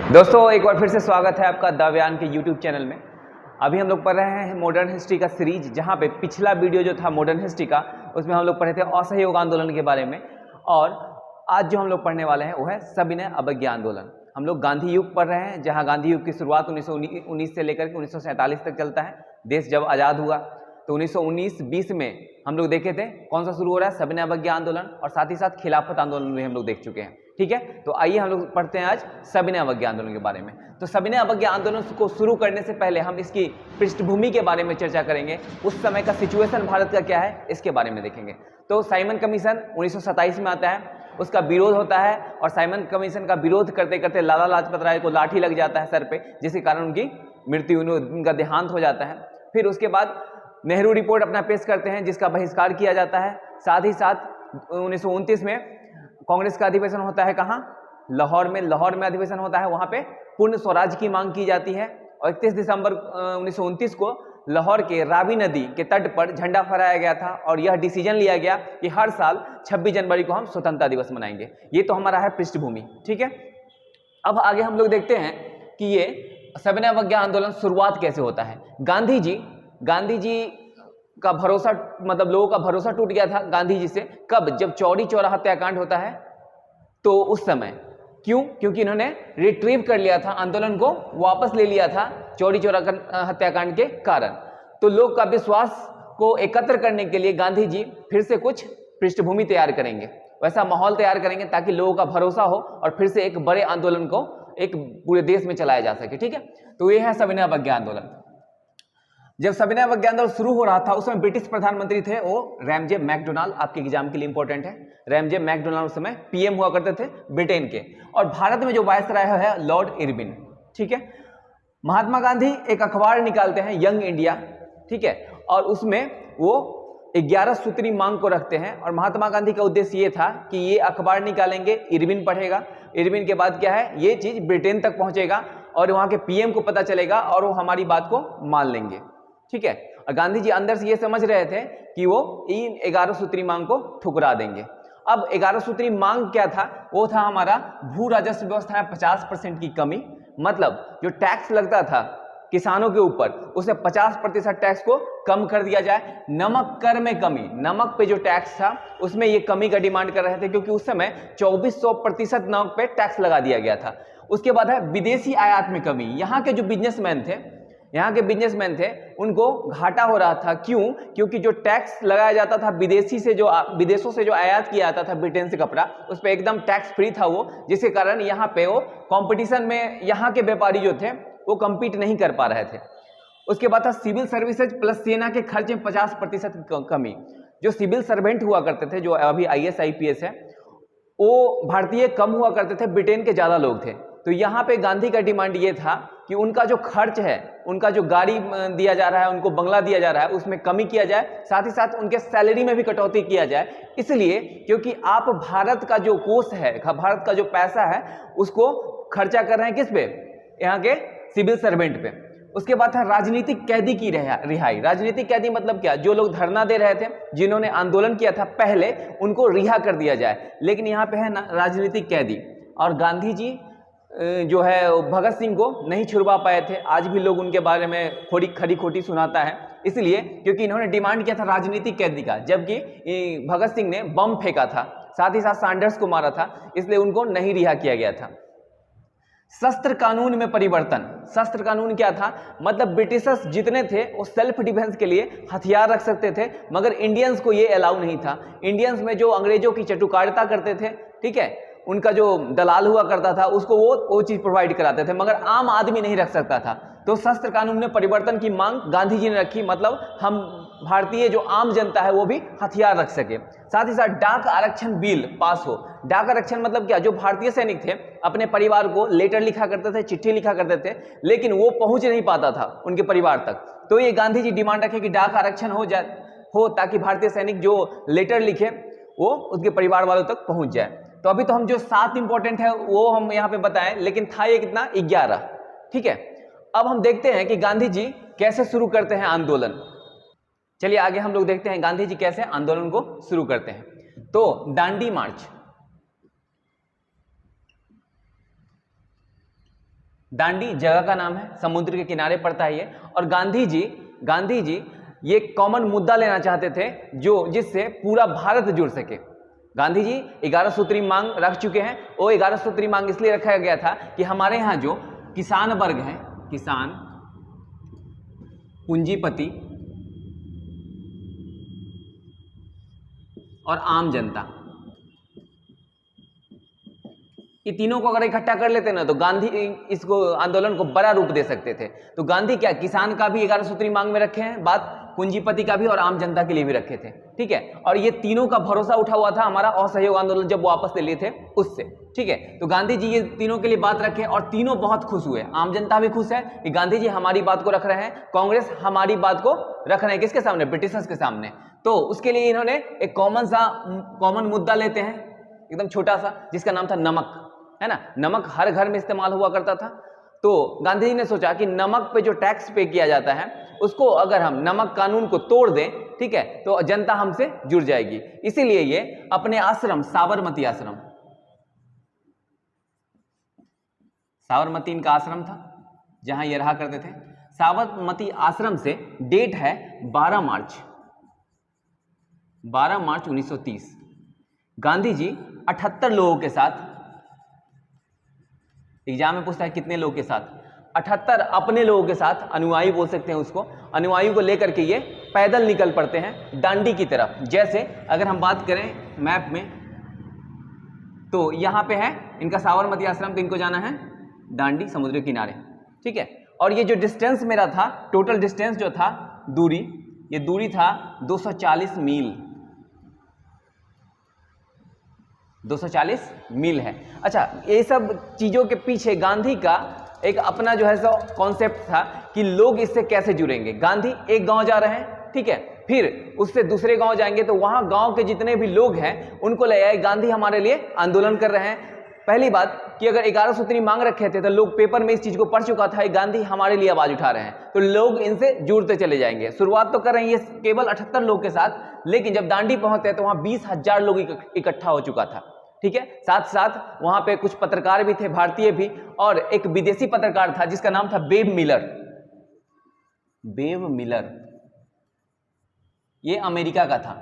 दोस्तों एक बार फिर से स्वागत है आपका दाव्यान के यूट्यूब चैनल में। अभी हम लोग पढ़ रहे हैं मॉडर्न हिस्ट्री का सीरीज, जहां पे पिछला वीडियो जो था मॉडर्न हिस्ट्री का, उसमें हम लोग पढ़े थे असहयोग आंदोलन के बारे में। और आज जो हम लोग पढ़ने वाले हैं वो है सविनय अवज्ञा आंदोलन। हम लोग गांधी युग पढ़ रहे हैं, जहाँ गांधी युग की शुरुआत 1919 से लेकर के 1947 तक चलता है। देश जब आज़ाद हुआ तो 1919-20 में हम लोग देखे थे कौन सा शुरू हो रहा है, सविनय अवज्ञा आंदोलन, और साथ ही साथ खिलाफत आंदोलन भी हम लोग देख चुके हैं। ठीक है, तो आइए हम लोग पढ़ते हैं आज सविनय अवज्ञा आंदोलन के बारे में। तो सविनय अवज्ञा आंदोलन को शुरू करने से पहले हम इसकी पृष्ठभूमि के बारे में चर्चा करेंगे। उस समय का सिचुएशन भारत का क्या है, इसके बारे में देखेंगे। तो साइमन कमीशन 1927 में आता है, उसका विरोध होता है, और साइमन कमीशन का विरोध करते करते लाला लाजपत राय को लाठी लग जाता है सर पे, जिसके कारण उनकी मृत्यु, उनका देहांत हो जाता है। फिर उसके बाद नेहरू रिपोर्ट अपना पेश करते हैं, जिसका बहिष्कार किया जाता है। साथ ही साथ 1929 में कांग्रेस का अधिवेशन होता है, कहाँ, लाहौर में। लाहौर में अधिवेशन होता है, वहाँ पे पूर्ण स्वराज की मांग की जाती है। और 31 दिसंबर 1929 को लाहौर के रावी नदी के तट पर झंडा फहराया गया था, और यह डिसीजन लिया गया कि हर साल 26 जनवरी को हम स्वतंत्रता दिवस मनाएंगे। ये तो हमारा है पृष्ठभूमि। ठीक है, अब आगे हम लोग देखते हैं कि ये सविनय अवज्ञा आंदोलन शुरुआत कैसे होता है। गांधी जी का भरोसा, मतलब लोगों का भरोसा टूट गया था गांधी जी से। कब? जब चौरी चौरा हत्याकांड होता है, तो उस समय। क्यों? क्योंकि इन्होंने रिट्रीव कर लिया था, आंदोलन को वापस ले लिया था चौरी चौरा हत्याकांड के कारण। तो लोग का विश्वास को एकत्र करने के लिए गांधी जी फिर से कुछ पृष्ठभूमि तैयार करेंगे, वैसा माहौल तैयार करेंगे ताकि लोगों का भरोसा हो और फिर से एक बड़े आंदोलन को एक पूरे देश में चलाया जा सके। ठीक है, तो ये है सविनय अवज्ञा आंदोलन। जब सविनय अवज्ञा आंदोलन शुरू हो रहा था, उस समय ब्रिटिश प्रधानमंत्री थे वो रैमजे मैकडोनाल्ड। आपके एग्जाम के लिए इंपॉर्टेंट है, रैमजे मैकडोनाल्ड उस समय पीएम हुआ करते थे ब्रिटेन के। और भारत में जो वायसराय है लॉर्ड इरविन। ठीक है, महात्मा गांधी एक अखबार निकालते हैं, यंग इंडिया। ठीक है, और उसमें वो 11 सूत्री मांग को रखते हैं। और महात्मा गांधी का उद्देश्य ये था कि ये अखबार निकालेंगे, इरविन पढ़ेगा, इरविन के बाद क्या है, ये चीज ब्रिटेन तक पहुंचेगा और वहां के पीएम को पता चलेगा और वो हमारी बात को मान लेंगे। ठीक है, और गांधी जी अंदर से ये समझ रहे थे कि वो इन 11 सूत्री मांग को ठुकरा देंगे। अब 11 सूत्री मांग क्या था? वो था हमारा भू राजस्व व्यवस्था में 50% की कमी। मतलब जो टैक्स लगता था किसानों के ऊपर, उसे 50% टैक्स को कम कर दिया जाए। नमक कर में कमी, नमक पे जो टैक्स था उसमें ये कमी का डिमांड कर रहे थे, क्योंकि उस समय 2400% नमक पे टैक्स लगा दिया गया था। उसके बाद है विदेशी आयात में कमी। यहाँ के जो बिजनेसमैन थे उनको घाटा हो रहा था। क्यों? क्योंकि जो टैक्स लगाया जाता था विदेशों से जो आयात किया जाता था ब्रिटेन से कपड़ा, उस पर एकदम टैक्स फ्री था वो, जिसके कारण यहाँ पे वो कंपटीशन में यहाँ के व्यापारी जो थे वो compete नहीं कर पा रहे थे। उसके बाद था सिविल सर्विसेज प्लस सेना के खर्च में 50% कमी। जो सिविल सर्वेंट हुआ करते थे, जो अभी IAS IPS है, वो भारतीय कम हुआ करते थे, ब्रिटेन के ज्यादा लोग थे। तो यहाँ पे गांधी का डिमांड ये था कि उनका जो खर्च है, उनका जो गाड़ी दिया जा रहा है, उनको बंगला दिया जा रहा है, उसमें कमी किया जाए। साथ ही साथ उनके सैलरी में भी कटौती किया जाए। इसलिए क्योंकि आप भारत का जो कोष है, भारत का जो पैसा है, उसको खर्चा कर रहे हैं किस पे? यहाँ के सिविल सर्वेंट पे। उसके बाद था राजनीतिक कैदी की रिहाई। राजनीतिक कैदी मतलब क्या? जो लोग धरना दे रहे थे, जिन्होंने आंदोलन किया था पहले, उनको रिहा कर दिया जाए। लेकिन यहाँ पे है ना राजनीतिक कैदी। और गांधी जी जो है भगत सिंह को नहीं छुड़वा पाए थे। आज भी लोग उनके बारे में खरी खोटी सुनाता है, इसलिए क्योंकि इन्होंने डिमांड किया था राजनीतिक कैदी का, जबकि भगत सिंह ने बम फेंका था, साथ ही साथ सैंडर्स को मारा था, इसलिए उनको नहीं रिहा किया गया था। शस्त्र कानून में परिवर्तन। शस्त्र कानून क्या था? मतलब ब्रिटिशर्स जितने थे वो सेल्फ डिफेंस के लिए हथियार रख सकते थे, मगर इंडियंस को ये अलाउ नहीं था। इंडियंस में जो अंग्रेजों की चटुकारिता करते थे, ठीक है, उनका जो दलाल हुआ करता था, उसको वो चीज प्रोवाइड कराते थे, मगर आम आदमी नहीं रख सकता था। तो शस्त्र कानून में परिवर्तन की मांग गांधी जी ने रखी, मतलब हम भारतीय जो आम जनता है वो भी हथियार रख सके। साथ ही साथ डाक आरक्षण बिल पास हो। डाक आरक्षण मतलब क्या? जो भारतीय सैनिक थे अपने परिवार को लेटर लिखा करते थे, चिट्ठी लिखा करते थे, लेकिन वो पहुंच नहीं पाता था उनके परिवार तक। तो ये गांधी जी डिमांड रखे कि डाक आरक्षण हो ताकि भारतीय सैनिक जो लेटर लिखे वो उसके परिवार वालों तक पहुंच जाए। तो अभी तो हम जो 7 इंपॉर्टेंट है वो हम यहाँ पे बताएं, लेकिन था ये कितना? 11। ठीक है, अब हम देखते हैं कि गांधी जी कैसे शुरू करते हैं आंदोलन। चलिए आगे हम लोग देखते हैं गांधी जी कैसे आंदोलन को शुरू करते हैं। तो दांडी मार्च, दांडी जगह का नाम है, समुद्र के किनारे पड़ता है ये। और गांधी जी ये कॉमन मुद्दा लेना चाहते थे जो जिससे पूरा भारत जुड़ सके। गांधी जी 11 सूत्री मांग रख चुके हैं। वो 11 सूत्री मांग इसलिए रखा गया था कि हमारे यहाँ जो किसान वर्ग है, किसान, पूंजीपति और आम जनता, ये तीनों को अगर इकट्ठा कर लेते ना तो गांधी इसको आंदोलन को बड़ा रूप दे सकते थे। तो गांधी क्या किसान का भी 11 सूत्री मांग में रखे हैं बात, पूंजीपति का भी और आम जनता के लिए भी रखे थे, ठीक है। और ये तीनों का भरोसा उठा हुआ था हमारा असहयोग आंदोलन जब वापस ले लिए थे उससे, ठीक है। तो गांधी जी ये तीनों के लिए बात रखे और तीनों बहुत खुश हुए। आम जनता भी खुश है कि गांधी जी हमारी बात को रख रहे हैं, कांग्रेस हमारी बात को रख रहे हैं, किसके सामने? ब्रिटिशर्स के सामने। तो उसके लिए इन्होंने एक कॉमन मुद्दा लेते हैं एकदम छोटा सा, जिसका नाम था नमक, है ना। नमक हर घर में इस्तेमाल हुआ करता था। तो गांधी जी ने सोचा कि नमक पे जो टैक्स पे किया जाता है उसको अगर हम नमक कानून को तोड़ दें, ठीक है, तो जनता हमसे जुड़ जाएगी। इसीलिए ये अपने आश्रम साबरमती इनका आश्रम था जहां ये रहा करते थे। साबरमती आश्रम से डेट है 12 मार्च 1930। गांधी जी 78 लोगों के साथ, एग्जाम में पूछता है कितने लोगों के साथ, 78 अपने लोगों के साथ, अनुयायी बोल सकते हैं उसको, अनुयायी को लेकर के ये पैदल निकल पड़ते हैं दांडी की तरफ। जैसे अगर हम बात करें मैप में तो यहाँ पे है इनका साबरमती आश्रम, तो इनको जाना है दांडी समुद्र किनारे, ठीक है। और ये जो डिस्टेंस मेरा था, टोटल डिस्टेंस जो था, दूरी, ये दूरी था 240 मील, 240 मील है। अच्छा, ये सब चीज़ों के पीछे गांधी का एक अपना जो है सो कॉन्सेप्ट था कि लोग इससे कैसे जुड़ेंगे। गांधी एक गांव जा रहे हैं, ठीक है, फिर उससे दूसरे गांव जाएंगे तो वहां गांव के जितने भी लोग हैं उनको ले आए, गांधी हमारे लिए आंदोलन कर रहे हैं। पहली बात कि अगर 11 सूत्री मांग रखे थे तो लोग पेपर में इस चीज को पढ़ चुका था, गांधी हमारे लिए आवाज उठा रहे हैं, तो लोग इनसे जुड़ते चले जाएंगे। शुरुआत तो कर रहे हैं ये केवल 78 लोग के साथ, लेकिन जब दांडी पहुंचते तो वहां 20,000 लोग इकट्ठा हो चुका था, ठीक है। साथ साथ वहां पे कुछ पत्रकार भी थे, भारतीय भी, और एक विदेशी पत्रकार था जिसका नाम था बेव मिलर, ये अमेरिका का था।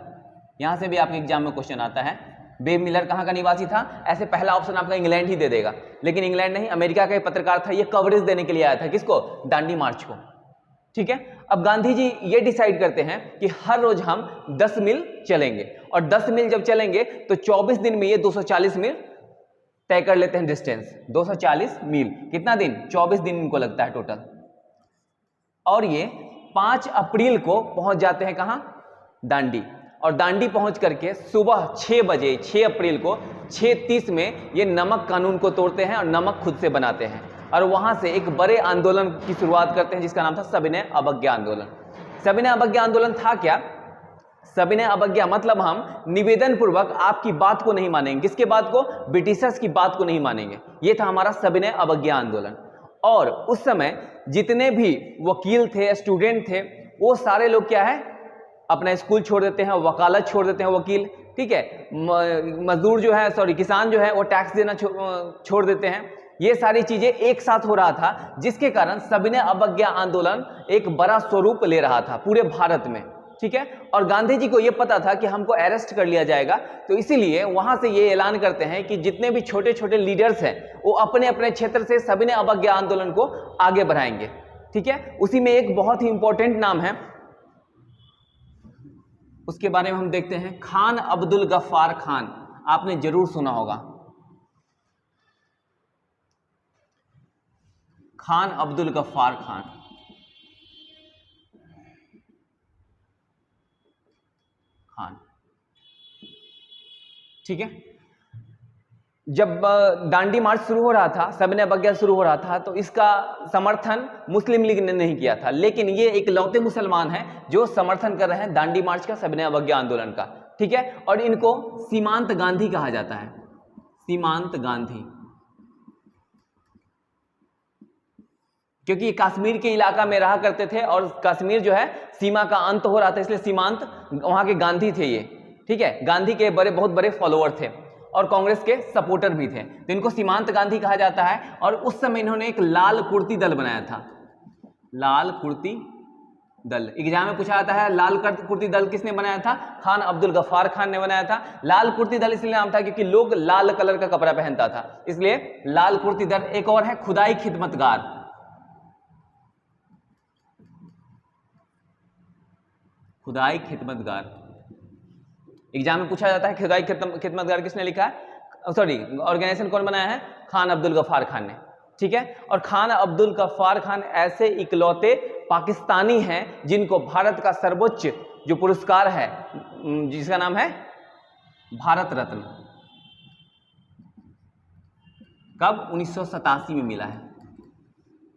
यहां से भी आपके एग्जाम में क्वेश्चन आता है, बेव मिलर कहां का निवासी था? ऐसे पहला ऑप्शन आपका इंग्लैंड ही दे देगा, लेकिन इंग्लैंड नहीं, अमेरिका का एक पत्रकार था। ये कवरेज देने के लिए आया था, किसको? दांडी मार्च को, ठीक है। अब गांधी जी ये डिसाइड करते हैं कि हर रोज हम 10 मील चलेंगे, और 10 मील जब चलेंगे तो 24 दिन में ये 240 मील तय कर लेते हैं डिस्टेंस। 240 मील कितना दिन? 24 दिन इनको लगता है टोटल। और ये 5 अप्रैल को पहुंच जाते हैं कहां? दांडी। और दांडी पहुंच करके सुबह 6 बजे 6 अप्रैल को 6:30 में ये नमक कानून को तोड़ते हैं और नमक खुद से बनाते हैं, और वहां से एक बड़े आंदोलन की शुरुआत करते हैं जिसका नाम था सविनय अवज्ञा आंदोलन। सविनय अवज्ञा आंदोलन था क्या? सविनय अवज्ञा मतलब हम निवेदन पूर्वक आपकी बात को नहीं मानेंगे। किसके बात को? ब्रिटिशर्स की बात को नहीं मानेंगे। ये था हमारा सविनय अवज्ञा आंदोलन। और उस समय जितने भी वकील थे, स्टूडेंट थे, वो सारे लोग क्या है, अपना स्कूल छोड़ देते हैं, वकालत छोड़ देते हैं वकील, ठीक है। मजदूर जो है, किसान जो है वो टैक्स देना छोड़ देते हैं। ये सारी चीजें एक साथ हो रहा था, जिसके कारण सविनय अवज्ञा आंदोलन एक बड़ा स्वरूप ले रहा था पूरे भारत में, ठीक है। और गांधी जी को यह पता था कि हमको अरेस्ट कर लिया जाएगा, तो इसीलिए वहां से ये ऐलान करते हैं कि जितने भी छोटे छोटे लीडर्स हैं वो अपने अपने क्षेत्र से सविनय अवज्ञा आंदोलन को आगे बढ़ाएंगे, ठीक है। उसी में एक बहुत ही इंपॉर्टेंट नाम है, उसके बारे में हम देखते हैं, खान अब्दुल गफ्फार खान। आपने जरूर सुना होगा, खान अब्दुल गफ्फार खान। ठीक है। जब दांडी मार्च शुरू हो रहा था, सविनय अवज्ञा शुरू हो रहा था, तो इसका समर्थन मुस्लिम लीग ने नहीं किया था, लेकिन ये एक लौते मुसलमान हैं जो समर्थन कर रहे हैं दांडी मार्च का, सविनय अवज्ञा आंदोलन का, ठीक है। और इनको सीमांत गांधी कहा जाता है, सीमांत गांधी, क्योंकि ये कश्मीर के इलाका में रहा करते थे और कश्मीर जो है सीमा का अंत हो रहा था, इसलिए सीमांत वहां के गांधी थे ये, ठीक है। गांधी के बहुत बड़े फॉलोअर थे। और कांग्रेस के सपोर्टर भी थे, तो इनको सीमांत गांधी कहा जाता है। और उस समय इन्होंने एक लाल कुर्ती दल बनाया था, लाल कुर्ती दल। एग्जाम में पूछा जाता है लाल कुर्ती दल किसने बनाया था? खान अब्दुल गफ्फार खान ने बनाया था। लाल कुर्ती दल इसलिए नाम था क्योंकि लोग लाल कलर का कपड़ा पहनता था, इसलिए लाल कुर्ती दल। एक और है खुदाई खिदमतगार, खुदाई खिदमतगार। एग्जाम में पूछा जाता है खुदाई खिदमतगार किसने लिखा है, सॉरी ऑर्गेनाइजेशन कौन बनाया है? खान अब्दुल गफ्फार खान ने, ठीक है। और खान अब्दुल गफ्फार खान ऐसे इकलौते पाकिस्तानी हैं जिनको भारत का सर्वोच्च जो पुरस्कार है जिसका नाम है भारत रत्न, कब? 1987 में मिला है।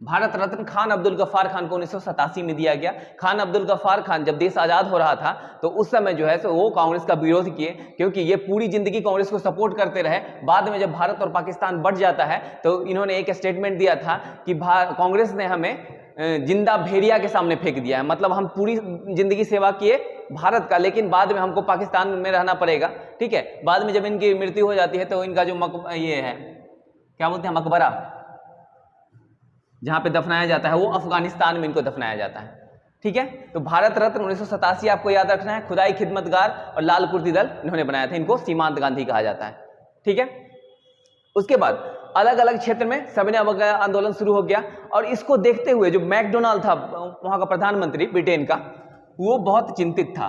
भारत रत्न खान अब्दुल गफ्फार खान को 1987 में दिया गया। खान अब्दुल गफ्फार खान जब देश आज़ाद हो रहा था तो उस समय जो है सो वो कांग्रेस का विरोध किए, क्योंकि ये पूरी जिंदगी कांग्रेस को सपोर्ट करते रहे। बाद में जब भारत और पाकिस्तान बढ़ जाता है तो इन्होंने एक स्टेटमेंट दिया था कि कांग्रेस ने हमें जिंदा भेड़िया के सामने फेंक दिया है, मतलब हम पूरी जिंदगी सेवा किए भारत का, लेकिन बाद में हमको पाकिस्तान में रहना पड़ेगा, ठीक है। बाद में जब इनकी मृत्यु हो जाती है तो इनका जो ये है क्या बोलते हैं, मकबरा, जहां पे दफनाया जाता है वो अफगानिस्तान में इनको दफनाया जाता है, ठीक है। तो भारत रत्न 1987 आपको याद रखना है, खुदाई खिदमतगार और लाल कुर्ती दल इन्होंने बनाया था, इनको सीमांत गांधी कहा जाता है, ठीक है। उसके बाद अलग अलग क्षेत्र में सविनय अवज्ञा आंदोलन शुरू हो गया, और इसको देखते हुए जो मैकडोनाल्ड था वहां का प्रधानमंत्री ब्रिटेन का, वो बहुत चिंतित था,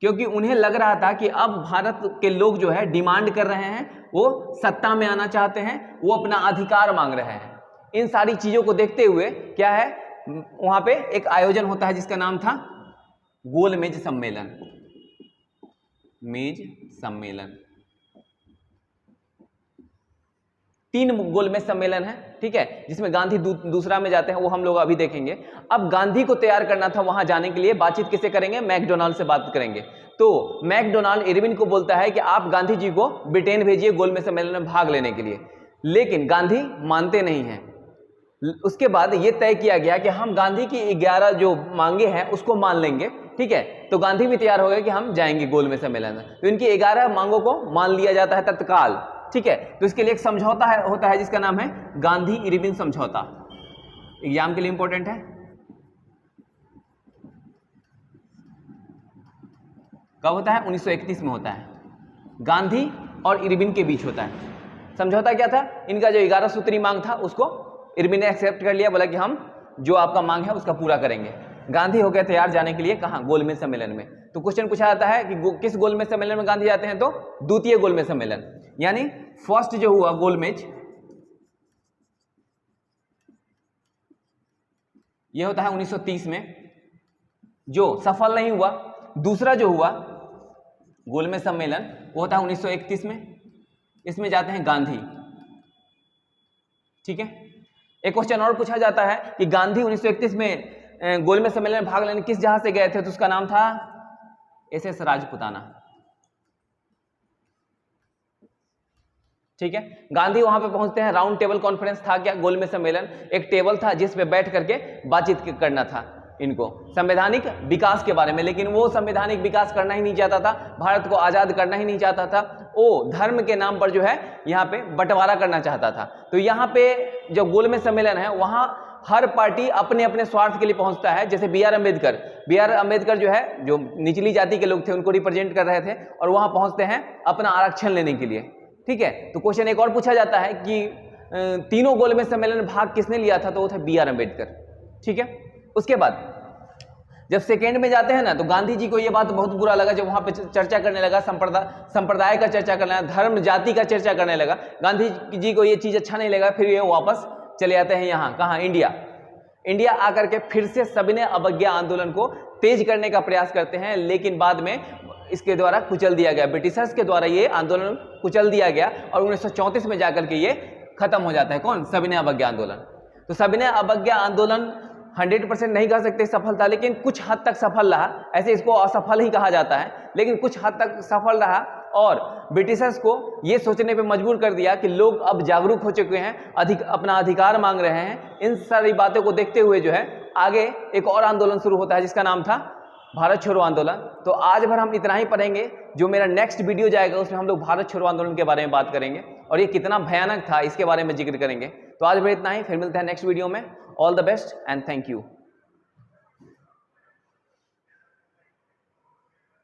क्योंकि उन्हें लग रहा था कि अब भारत के लोग जो है डिमांड कर रहे हैं, वो सत्ता में आना चाहते हैं, वो अपना अधिकार मांग रहे हैं। इन सारी चीजों को देखते हुए क्या है, वहां पे एक आयोजन होता है जिसका नाम था गोलमेज सम्मेलन, मेज सम्मेलन। 3 गोलमेज सम्मेलन है, ठीक है, जिसमें गांधी दूसरा में जाते हैं, वो हम लोग अभी देखेंगे। अब गांधी को तैयार करना था वहां जाने के लिए, बातचीत किससे करेंगे? मैकडोनाल्ड से बात करेंगे। तो मैकडोनाल्ड इरविन को बोलता है कि आप गांधी जी को ब्रिटेन भेजिए गोलमेज सम्मेलन में भाग लेने के लिए, लेकिन गांधी मानते नहीं हैं। उसके बाद ये तय किया गया कि हम गांधी की 11 जो मांगे हैं उसको मान लेंगे, ठीक है। तो गांधी भी तैयार हो गए कि हम जाएंगे गोलमेज सम्मेलन में, तो इनकी 11 मांगों को मान लिया जाता है तत्काल, ठीक है। तो इसके लिए एक समझौता होता है जिसका नाम है गांधी इरविन समझौता। एग्जाम के लिए इंपॉर्टेंट है। कब होता है? 1931 में होता है, गांधी और इरविन के बीच होता है। समझौता क्या था? इनका जो 11 सूत्री मांग था उसको इरविन ने एक्सेप्ट कर लिया, बोला कि हम जो आपका मांग है उसका पूरा करेंगे। गांधी हो गए तैयार जाने के लिए, कहां? गोलमेज सम्मेलन में। तो क्वेश्चन पूछा जाता है कि किस गोलमेज सम्मेलन में गांधी जाते हैं? तो द्वितीय गोलमेज सम्मेलन, यानी फर्स्ट जो हुआ गोलमेज ये होता है 1930 में, जो सफल नहीं हुआ। दूसरा जो हुआ गोलमेज सम्मेलन वो होता है 1931 में, इसमें जाते हैं गांधी, ठीक है। एक क्वेश्चन और पूछा जाता है कि गांधी 1931 में गोलमेज सम्मेलन में भाग लेने किस जहाज से गए थे? तो उसका नाम था SS राजपुताना, ठीक है। गांधी वहां पे पहुंचते हैं, राउंड टेबल कॉन्फ्रेंस था क्या? गोलमेज सम्मेलन एक टेबल था जिस पे बैठ करके बातचीत करना था इनको संवैधानिक विकास के बारे में, लेकिन वो संवैधानिक विकास करना ही नहीं चाहता था, भारत को आजाद करना ही नहीं चाहता था, वो धर्म के नाम पर जो है यहाँ पे बंटवारा करना चाहता था। तो यहाँ पे जो गोलमेज सम्मेलन है वहां हर पार्टी अपने अपने स्वार्थ के लिए पहुंचता है। जैसे बी आर अम्बेडकर जो है, जो निचली जाति के लोग थे उनको रिप्रेजेंट कर रहे थे, और वहां पहुंचते हैं अपना आरक्षण लेने के लिए, ठीक है। तो क्वेश्चन एक और पूछा जाता है कि तीनों गोलमेज सम्मेलन में भाग किसने लिया था? तो वो था बी आर अम्बेडकर, ठीक है। उसके बाद जब सेकेंड में जाते हैं ना, तो गांधी जी को ये बात बहुत बुरा लगा जब वहां पे चर्चा करने लगा, संप्रदाय का चर्चा करने लगा, धर्म जाति का चर्चा करने लगा। गांधी जी को ये चीज अच्छा नहीं लगा, फिर ये वापस चले जाते हैं यहाँ, कहाँ? इंडिया आकर के फिर से सविनय अवज्ञा आंदोलन को तेज करने का प्रयास करते हैं, लेकिन बाद में इसके द्वारा कुचल दिया गया, ब्रिटिशर्स के द्वारा ये आंदोलन कुचल दिया गया, और 1934 में जाकर के ये खत्म हो जाता है। कौन? सविनय अवज्ञा आंदोलन। तो सविनय अवज्ञा आंदोलन 100% नहीं कह सकते सफल था, लेकिन कुछ हद तक सफल रहा। ऐसे इसको असफल ही कहा जाता है, लेकिन कुछ हद तक सफल रहा, और ब्रिटिशर्स को ये सोचने पे मजबूर कर दिया कि लोग अब जागरूक हो चुके हैं, अपना अधिकार मांग रहे हैं। इन सारी बातों को देखते हुए जो है आगे एक और आंदोलन शुरू होता है जिसका नाम था भारत छोड़ो आंदोलन। तो आज भर हम इतना ही पढ़ेंगे। जो मेरा नेक्स्ट वीडियो जाएगा उसमें हम लोग भारत छोड़ो आंदोलन के बारे में बात करेंगे और ये कितना भयानक था इसके बारे में जिक्र करेंगे। तो आज भर इतना ही, फिर मिलते हैं नेक्स्ट वीडियो में। All the best and thank you.